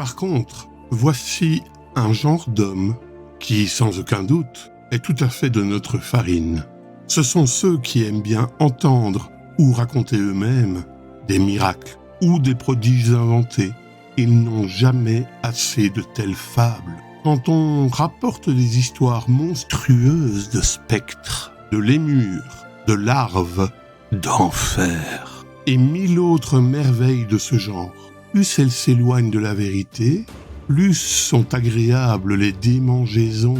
Par contre, voici un genre d'homme qui, sans aucun doute, est tout à fait de notre farine. Ce sont ceux qui aiment bien entendre ou raconter eux-mêmes des miracles ou des prodiges inventés. Ils n'ont jamais assez de telles fables. Quand on rapporte des histoires monstrueuses de spectres, de lémures, de larves, d'enfer et 1000 autres merveilles de ce genre, plus elles s'éloignent de la vérité, plus sont agréables les démangeaisons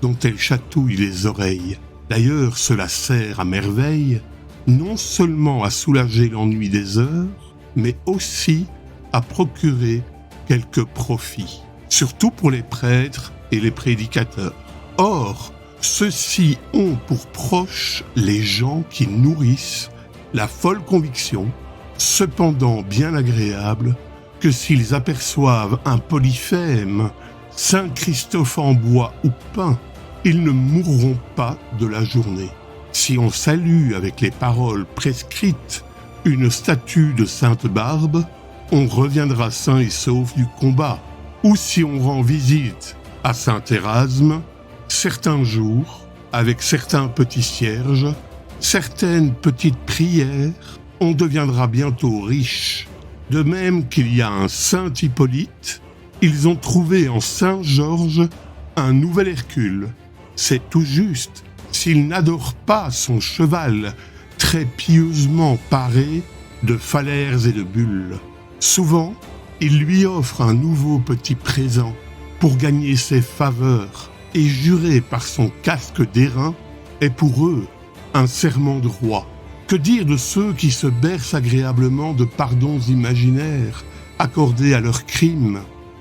dont elles chatouillent les oreilles. D'ailleurs, cela sert à merveille, non seulement à soulager l'ennui des heures, mais aussi à procurer quelques profits, surtout pour les prêtres et les prédicateurs. Or, ceux-ci ont pour proches les gens qui nourrissent la folle conviction, cependant bien agréable, que s'ils aperçoivent un Polyphème, Saint Christophe en bois ou peint, ils ne mourront pas de la journée. Si on salue avec les paroles prescrites une statue de Sainte Barbe, on reviendra sain et sauf du combat. Ou si on rend visite à Saint Érasme, certains jours, avec certains petits cierges, certaines petites prières, on deviendra bientôt riche. De même qu'il y a un Saint Hippolyte, ils ont trouvé en Saint Georges un nouvel Hercule. C'est tout juste s'il n'adore pas son cheval très pieusement paré de phalères et de bulles. Souvent, il lui offre un nouveau petit présent pour gagner ses faveurs et juré par son casque d'airain est pour eux un serment de roi. Que dire de ceux qui se bercent agréablement de pardons imaginaires accordés à leurs crimes,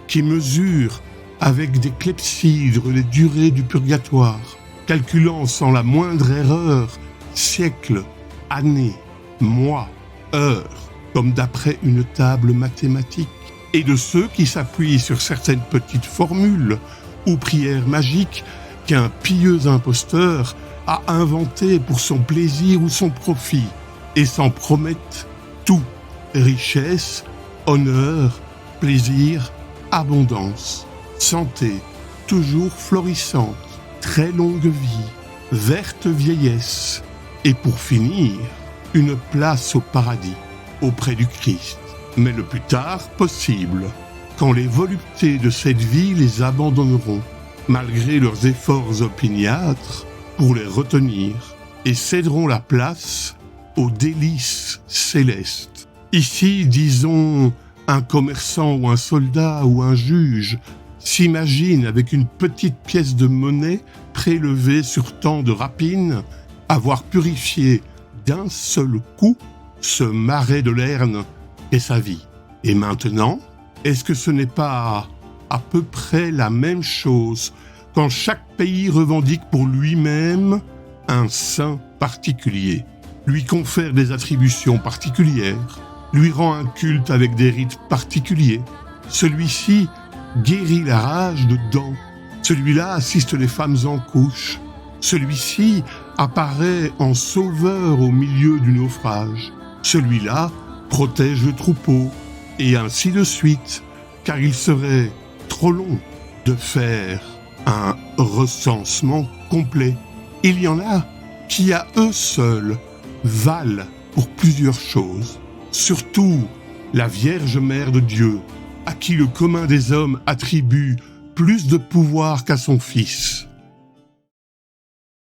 qui mesurent avec des clepsydres les durées du purgatoire, calculant sans la moindre erreur siècles, années, mois, heures, comme d'après une table mathématique, et de ceux qui s'appuient sur certaines petites formules ou prières magiques qu'un pieux imposteur a inventées pour son plaisir ou son profit, et s'en promettent tout, richesse, honneur, plaisir, abondance, santé, toujours florissante, très longue vie, verte vieillesse, et pour finir, une place au paradis, auprès du Christ, mais le plus tard possible, quand les voluptés de cette vie les abandonneront, malgré leurs efforts opiniâtres pour les retenir, et céderont la place aux délices célestes. Ici, disons, un commerçant ou un soldat ou un juge s'imagine avec une petite pièce de monnaie prélevée sur tant de rapines avoir purifié d'un seul coup ce marais de Lerne qu'est sa vie. Et maintenant, est-ce que ce n'est pas à peu près la même chose quand chaque pays revendique pour lui-même un saint particulier, lui confère des attributions particulières, lui rend un culte avec des rites particuliers? Celui-ci guérit la rage de dents, celui-là assiste les femmes en couche, celui-ci apparaît en sauveur au milieu du naufrage, celui-là protège le troupeau, et ainsi de suite, car il serait trop long de faire un recensement complet. Il y en a qui à eux seuls valent pour plusieurs choses, surtout la Vierge Mère de Dieu, à qui le commun des hommes attribue plus de pouvoir qu'à son Fils.